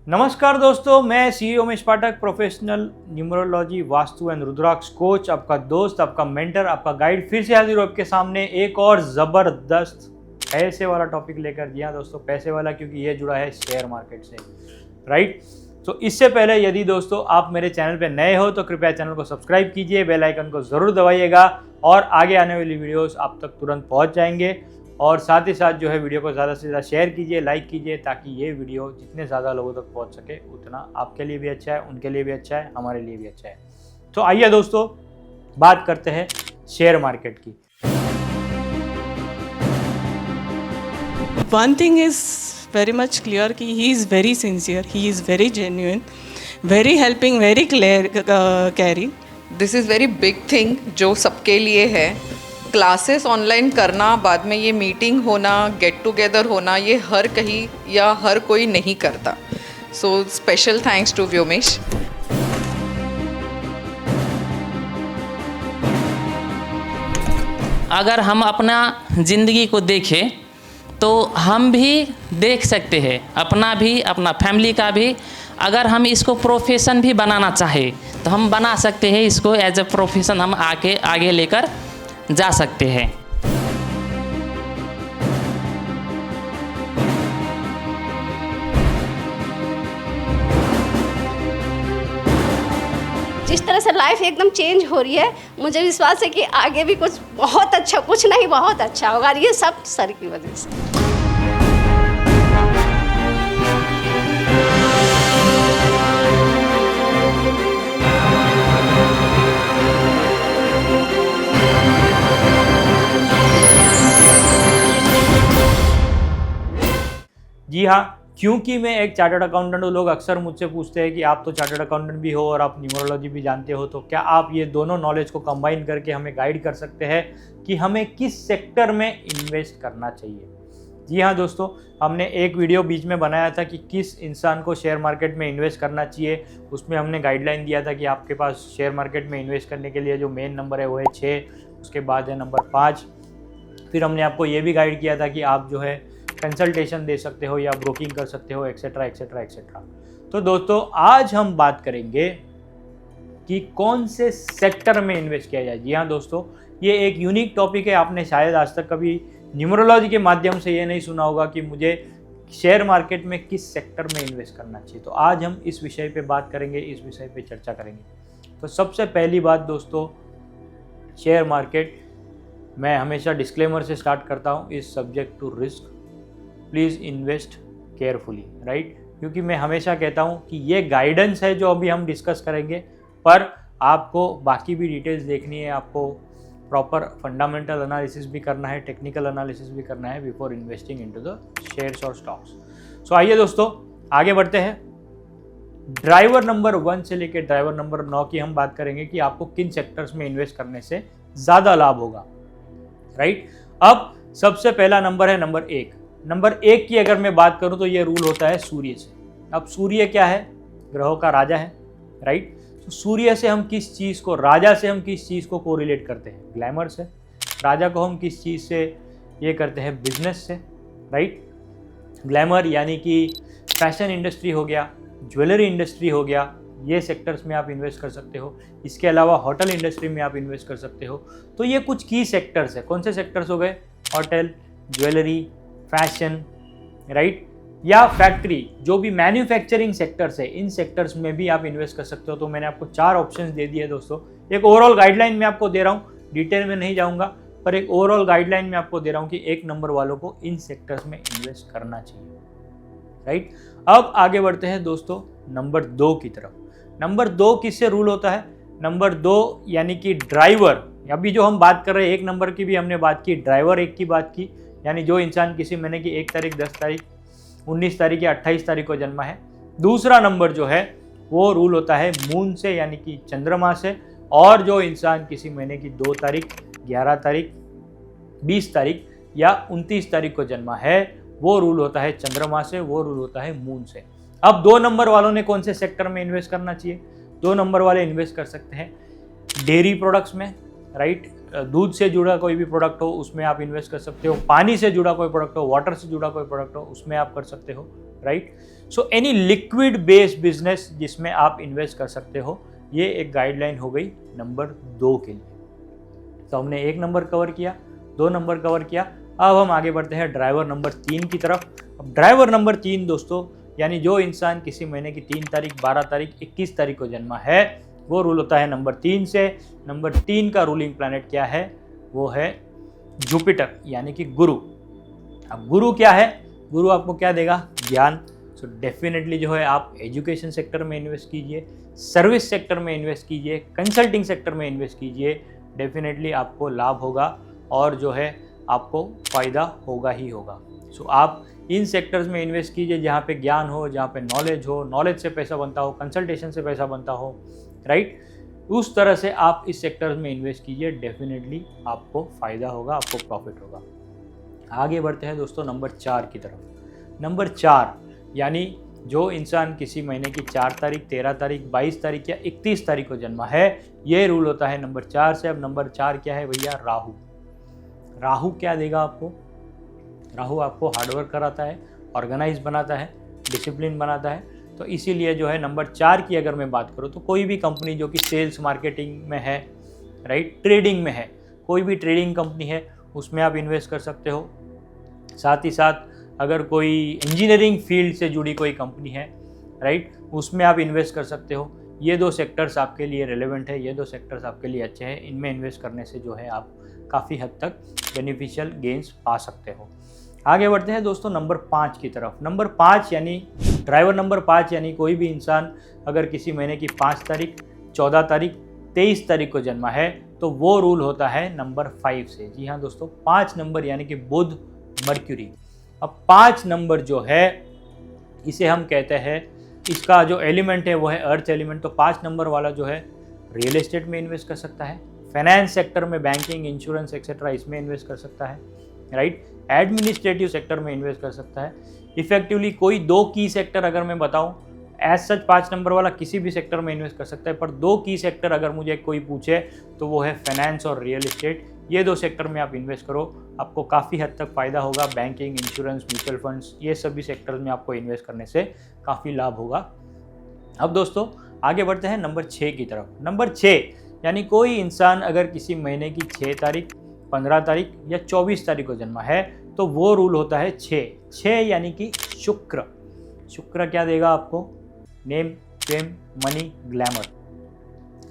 नमस्कार दोस्तों, मैं C Umesh Pathak, professional numerology, vastu and rudraksha coach, आपका दोस्त, आपका मेंटर, आपका गाइड फिर से हाजिर हूं आपके सामने एक और ज़बरदस्त पैसे वाला टॉपिक लेकर। जी हाँ दोस्तों, पैसे वाला, क्योंकि ये जुड़ा है शेयर मार्केट से, राइट। तो इससे पहले यदि दोस्तों आप मेरे चैनल पे नए हो तो कृपया चैनल को सब्सक्राइब कीजिए, बेल आइकन को ज़रूर दबाइएगा और आगे आने वाली वीडियोस आप तक तुरंत पहुंच जाएंगे। और साथ ही साथ जो है वीडियो को ज़्यादा से ज़्यादा शेयर कीजिए, लाइक कीजिए, ताकि ये वीडियो जितने ज़्यादा लोगों तक पहुंच सके उतना आपके लिए भी अच्छा है, उनके लिए भी अच्छा है, हमारे लिए भी अच्छा है। तो आइए दोस्तों बात करते हैं शेयर मार्केट की। One thing is very much clear कि he is very sincere, he is very genuine, very helping, very caring. This is very big thing जो सबके लिए है। क्लासेस ऑनलाइन करना, बाद में ये मीटिंग होना, गेट टुगेदर होना, ये हर कहीं या हर कोई नहीं करता। So special thanks to Vyomesh. अगर हम अपना ज़िंदगी को देखें तो हम भी देख सकते हैं, अपना भी, अपना फैमिली का भी। अगर हम इसको प्रोफेशन भी बनाना चाहें तो हम बना सकते हैं, इसको एज ए प्रोफेशन हम आगे लेकर जा सकते हैं। जिस तरह से लाइफ एकदम चेंज हो रही है, मुझे विश्वास है कि आगे भी कुछ बहुत अच्छा, कुछ नहीं बहुत अच्छा होगा। ये सब सर की वजह से। जी हाँ, क्योंकि मैं एक चार्टर्ड अकाउंटेंट हूँ, लोग अक्सर मुझसे पूछते हैं कि आप तो चार्टर्ड अकाउंटेंट भी हो और आप न्यूमरोलॉजी भी जानते हो, तो क्या आप ये दोनों नॉलेज को कंबाइन करके हमें गाइड कर सकते हैं कि हमें किस सेक्टर में इन्वेस्ट करना चाहिए। जी हाँ दोस्तों, हमने एक वीडियो बीच में बनाया था कि किस इंसान को शेयर मार्केट में इन्वेस्ट करना चाहिए। उसमें हमने गाइडलाइन दिया था कि आपके पास शेयर मार्केट में इन्वेस्ट करने के लिए जो मेन नंबर है वो है 6, उसके बाद है नंबर 5। फिर हमने आपको ये भी गाइड किया था कि आप जो है कंसल्टेशन दे सकते हो या ब्रोकिंग कर सकते हो, एक्सेट्रा एक्सेट्रा एक्सेट्रा। तो दोस्तों आज हम बात करेंगे कि कौन से सेक्टर में इन्वेस्ट किया जाए। जी हाँ दोस्तों, ये एक यूनिक टॉपिक है। आपने शायद आज तक कभी न्यूमरोलॉजी के माध्यम से ये नहीं सुना होगा कि मुझे शेयर मार्केट में किस सेक्टर में इन्वेस्ट करना चाहिए। तो आज हम इस विषय पे बात करेंगे, इस विषय पे चर्चा करेंगे। तो सबसे पहली बात दोस्तों, शेयर मार्केट, मैं हमेशा डिस्क्लेमर से स्टार्ट करता हूँ, is subject to risk, please invest carefully, right. क्योंकि मैं हमेशा कहता हूँ कि ये गाइडेंस है जो अभी हम डिस्कस करेंगे, पर आपको बाकी भी डिटेल्स देखनी है, आपको प्रॉपर फंडामेंटल एनालिसिस भी करना है, टेक्निकल एनालिसिस भी करना है before investing into the shares और स्टॉक्स। सो आइए दोस्तों आगे बढ़ते हैं। ड्राइवर नंबर 1 से लेकर ड्राइवर नंबर 9 की हम बात करेंगे कि आपको किन सेक्टर्स में इन्वेस्ट करने से ज़्यादा लाभ होगा, राइट। अब सबसे पहला नंबर है नंबर 1। नंबर 1 की अगर मैं बात करूं तो ये रूल होता है सूर्य से। अब सूर्य क्या है? ग्रहों का राजा है, राइट। तो सूर्य से हम किस चीज़ को, राजा से हम किस चीज़ को कोरिलेट करते हैं? ग्लैमर से। राजा को हम किस चीज़ से ये करते हैं? बिजनेस से, राइट। ग्लैमर यानी कि फैशन इंडस्ट्री हो गया, ज्वेलरी इंडस्ट्री हो गया, ये सेक्टर्स में आप इन्वेस्ट कर सकते हो। इसके अलावा होटल इंडस्ट्री में आप इन्वेस्ट कर सकते हो। तो ये कुछ की सेक्टर्स है। कौन से सेक्टर्स हो गए? होटल, ज्वेलरी, फैशन, राइट, या फैक्ट्री, जो भी मैन्युफैक्चरिंग सेक्टर्स है, इन सेक्टर्स में भी आप इन्वेस्ट कर सकते हो। तो मैंने आपको 4 ऑप्शंस दे दिए दोस्तों। एक ओवरऑल गाइडलाइन में आपको दे रहा हूँ, डिटेल में नहीं जाऊँगा, पर एक ओवरऑल गाइडलाइन में आपको दे रहा हूँ कि 1 नंबर वालों को इन सेक्टर्स में इन्वेस्ट करना चाहिए, राइट। अब आगे बढ़ते हैं दोस्तों नंबर 2 की तरफ। नंबर 2 किससे रूल होता है? नंबर 2 यानी कि ड्राइवर। अभी जो हम बात कर रहे हैं 1 नंबर की भी हमने बात की, ड्राइवर 1 की बात की, यानी जो इंसान किसी महीने की 1 तारीख, 10 तारीख, 19 तारीख या 28 तारीख को जन्मा है। दूसरा नंबर जो है वो रूल होता है मून से, यानी कि चंद्रमा से। और जो इंसान किसी महीने की 2 तारीख, 11 तारीख, 20 तारीख या 29 तारीख को जन्मा है, वो रूल होता है चंद्रमा से, वो रूल होता है मून से। अब 2 नंबर वालों ने कौन से सेक्टर में इन्वेस्ट करना चाहिए? 2 नंबर वाले इन्वेस्ट कर सकते हैं डेयरी प्रोडक्ट्स में, राइट। दूध से जुड़ा कोई भी प्रोडक्ट हो उसमें आप इन्वेस्ट कर सकते हो। पानी से जुड़ा कोई प्रोडक्ट हो, वाटर से जुड़ा कोई प्रोडक्ट हो उसमें आप कर सकते हो, right. So any liquid based business जिसमें आप इन्वेस्ट कर सकते हो, ये एक गाइडलाइन हो गई नंबर 2 के लिए। तो हमने 1 नंबर कवर किया, 2 नंबर कवर किया, अब हम आगे बढ़ते हैं ड्राइवर नंबर 3 की तरफ। अब ड्राइवर नंबर 3 दोस्तों, यानी जो इंसान किसी महीने की 3 तारीख, 12 तारीख, 21 तारीख को जन्मा है, वो रूल होता है नंबर 3 से। नंबर 3 का रूलिंग प्लैनेट क्या है? वो है जुपिटर, यानी कि गुरु। अब गुरु क्या है? गुरु आपको क्या देगा? ज्ञान। सो डेफिनेटली जो है आप एजुकेशन सेक्टर में इन्वेस्ट कीजिए, सर्विस सेक्टर में इन्वेस्ट कीजिए, कंसल्टिंग सेक्टर में इन्वेस्ट कीजिए, डेफिनेटली आपको लाभ होगा और जो है आपको फ़ायदा होगा ही होगा। सो आप इन सेक्टर्स में इन्वेस्ट कीजिए जहाँ पे ज्ञान हो, जहाँ पे नॉलेज हो, नॉलेज से पैसा बनता हो, कंसल्टेशन से पैसा बनता हो, राइट? उस तरह से आप इस सेक्टर्स में इन्वेस्ट कीजिए, डेफिनेटली आपको फ़ायदा होगा, आपको प्रॉफिट होगा। आगे बढ़ते हैं दोस्तों नंबर 4 की तरफ। नंबर 4 यानी जो इंसान किसी महीने की 4 तारीख, 13 तारीख, 22 तारीख या 31 तारीख को जन्मा है, ये रूल होता है नंबर 4 से। अब नंबर 4 क्या है भैया? राहु। राहु क्या देगा आपको? राहु आपको हार्डवर्क कराता है, ऑर्गेनाइज बनाता है, डिसिप्लिन बनाता है। तो इसीलिए जो है नंबर 4 की अगर मैं बात करूँ तो कोई भी कंपनी जो कि सेल्स मार्केटिंग में है, राइट, ट्रेडिंग में है, कोई भी ट्रेडिंग कंपनी है उसमें आप इन्वेस्ट कर सकते हो। साथ ही साथ अगर कोई इंजीनियरिंग फील्ड से जुड़ी कोई कंपनी है, राइट, उसमें आप इन्वेस्ट कर सकते हो। ये 2 सेक्टर्स आपके लिए रेलेवेंट है, ये 2 सेक्टर्स आपके लिए अच्छे हैं। इनमें इन्वेस्ट करने से जो है आप काफ़ी हद तक बेनिफिशियल गेंस पा सकते हो। आगे बढ़ते हैं दोस्तों नंबर 5 की तरफ। नंबर 5 यानी ड्राइवर नंबर 5 यानी कोई भी इंसान अगर किसी महीने की 5 तारीख, 14 तारीख, 23 तारीख को जन्मा है, तो वो रूल होता है नंबर 5 से। जी हाँ दोस्तों, 5 नंबर यानी कि बुध, मर्क्यूरी। अब 5 नंबर जो है इसे हम कहते हैं, इसका जो एलिमेंट है वो है अर्थ एलिमेंट। तो 5 नंबर वाला जो है रियल एस्टेट में इन्वेस्ट कर सकता है, फाइनेंस सेक्टर में, बैंकिंग, इंश्योरेंस एक्सेट्रा इसमें इन्वेस्ट कर सकता है, राइट, एडमिनिस्ट्रेटिव सेक्टर में इन्वेस्ट कर सकता है। इफेक्टिवली कोई 2 की सेक्टर अगर मैं बताऊं, एज सच 5 नंबर वाला किसी भी सेक्टर में इन्वेस्ट कर सकता है, पर 2 की सेक्टर अगर मुझे कोई पूछे तो वो है फाइनेंस और रियल एस्टेट। ये 2 सेक्टर में आप इन्वेस्ट करो, आपको काफ़ी हद तक फ़ायदा होगा। बैंकिंग, इंश्योरेंस, म्यूचुअल फंड्स, ये सभी सेक्टर्स में आपको इन्वेस्ट करने से काफ़ी लाभ होगा। अब दोस्तों आगे बढ़ते हैं नंबर 6 की तरफ। नंबर 6 यानी कोई इंसान अगर किसी महीने की 6 तारीख, 15 तारीख या 24 तारीख को जन्मा है, तो वो रूल होता है 6 यानी कि शुक्र। शुक्र क्या देगा आपको? Name, fame, money, glamour,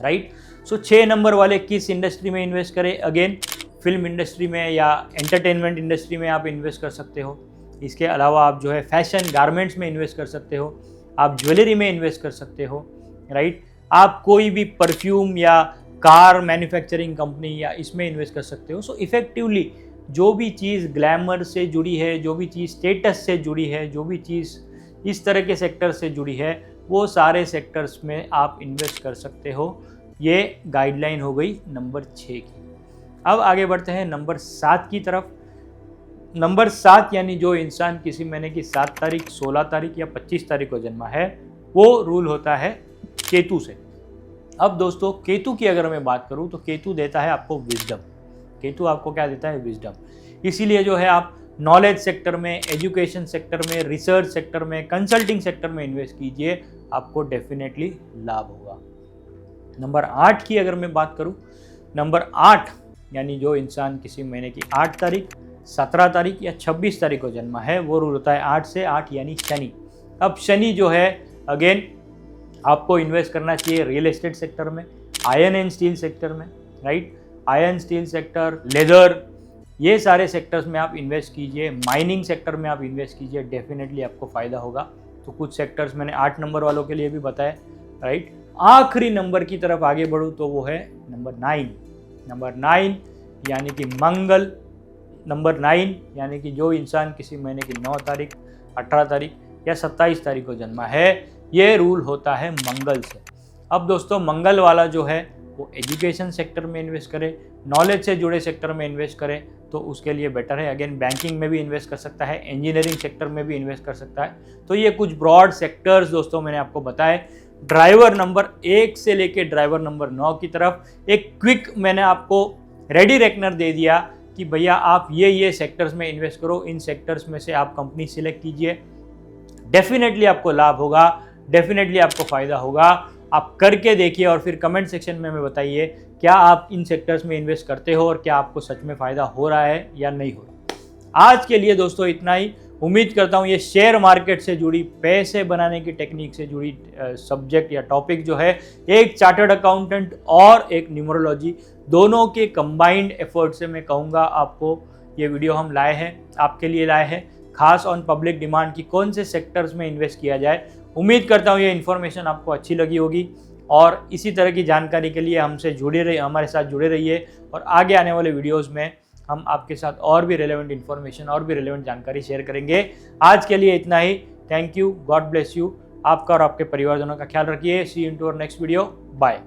right. So 6 number वाले किस इंडस्ट्री में इन्वेस्ट करें? अगेन फिल्म इंडस्ट्री में या एंटरटेनमेंट इंडस्ट्री में आप इन्वेस्ट कर सकते हो। इसके अलावा आप जो है फैशन गारमेंट्स में इन्वेस्ट कर सकते हो, आप ज्वेलरी में इन्वेस्ट कर सकते हो, राइट। आप कोई भी परफ्यूम या कार मैन्युफैक्चरिंग कंपनी या इसमें इन्वेस्ट कर सकते हो। सो इफेक्टिवली जो भी चीज़ ग्लैमर से जुड़ी है, जो भी चीज़ स्टेटस से जुड़ी है, जो भी चीज़ इस तरह के सेक्टर से जुड़ी है, वो सारे सेक्टर्स में आप इन्वेस्ट कर सकते हो। ये गाइडलाइन हो गई नंबर 6 की। अब आगे बढ़ते हैं नंबर 7 की तरफ। नंबर 7 यानी जो इंसान किसी महीने की 7 तारीख, 16 तारीख या 25 तारीख को जन्मा है, वो रूल होता है केतु से। अब दोस्तों केतु की अगर मैं बात करूं तो केतु देता है आपको विजडम। केतु आपको क्या देता है? विजडम। इसीलिए जो है आप नॉलेज सेक्टर में, एजुकेशन सेक्टर में, रिसर्च सेक्टर में, कंसल्टिंग सेक्टर में इन्वेस्ट कीजिए, आपको डेफिनेटली लाभ होगा। नंबर 8 की अगर मैं बात करूं, नंबर 8 यानी जो इंसान किसी महीने की 8 तारीख, 17 तारीख या 26 तारीख को जन्मा है, वो रूल होता है 8 से 8 यानी शनि। अब शनि जो है अगेन आपको इन्वेस्ट करना चाहिए रियल एस्टेट सेक्टर में, आयरन एंड स्टील सेक्टर में, right. Iron, steel sector, leather, ये सारे सेक्टर्स में आप इन्वेस्ट कीजिए। माइनिंग सेक्टर में आप इन्वेस्ट कीजिए, डेफिनेटली आपको फ़ायदा होगा। तो कुछ सेक्टर्स मैंने 8 नंबर वालों के लिए भी बताया, राइट। आखिरी नंबर की तरफ आगे बढ़ूँ तो वो है नंबर 9। नंबर 9 यानी कि मंगल। नंबर 9 यानी कि जो इंसान किसी महीने की 9 तारीख, 18 तारीख या 27 तारीख को जन्मा है, ये रूल होता है मंगल से। अब दोस्तों मंगल वाला जो है वो एजुकेशन सेक्टर में इन्वेस्ट करे, नॉलेज से जुड़े सेक्टर में इन्वेस्ट करे तो उसके लिए बेटर है। अगेन बैंकिंग में भी इन्वेस्ट कर सकता है, इंजीनियरिंग सेक्टर में भी इन्वेस्ट कर सकता है। तो ये कुछ ब्रॉड सेक्टर्स दोस्तों मैंने आपको बताए। ड्राइवर नंबर 1 से लेके ड्राइवर नंबर 9 की तरफ एक क्विक मैंने आपको रेडी रेकनर दे दिया कि भैया आप ये सेक्टर्स में इन्वेस्ट करो, इन सेक्टर्स में से आप कंपनी सिलेक्ट कीजिए, डेफिनेटली आपको लाभ होगा, डेफिनेटली आपको फ़ायदा होगा। आप करके देखिए और फिर कमेंट सेक्शन में हमें बताइए क्या आप इन सेक्टर्स में इन्वेस्ट करते हो और क्या आपको सच में फ़ायदा हो रहा है या नहीं हो रहा। आज के लिए दोस्तों इतना ही। उम्मीद करता हूँ ये शेयर मार्केट से जुड़ी, पैसे बनाने की टेक्निक से जुड़ी सब्जेक्ट या टॉपिक जो है, एक चार्टर्ड अकाउंटेंट और एक न्यूमरोलॉजी दोनों के कंबाइंड एफर्ट से मैं कहूँगा आपको ये वीडियो हम लाए हैं, आपके लिए लाए हैं, खास ऑन पब्लिक डिमांड की कौन से सेक्टर्स में इन्वेस्ट किया जाए। उम्मीद करता हूँ ये इन्फॉर्मेशन आपको अच्छी लगी होगी और इसी तरह की जानकारी के लिए हमसे जुड़े रहिए, हमारे साथ जुड़े रहिए और आगे आने वाले वीडियोस में हम आपके साथ और भी रेलेवेंट इन्फॉर्मेशन और भी रेलेवेंट जानकारी शेयर करेंगे। आज के लिए इतना ही। Thank you, god bless you. आपका और आपके परिवारजनों का ख्याल रखिए। See you into our next video. Bye.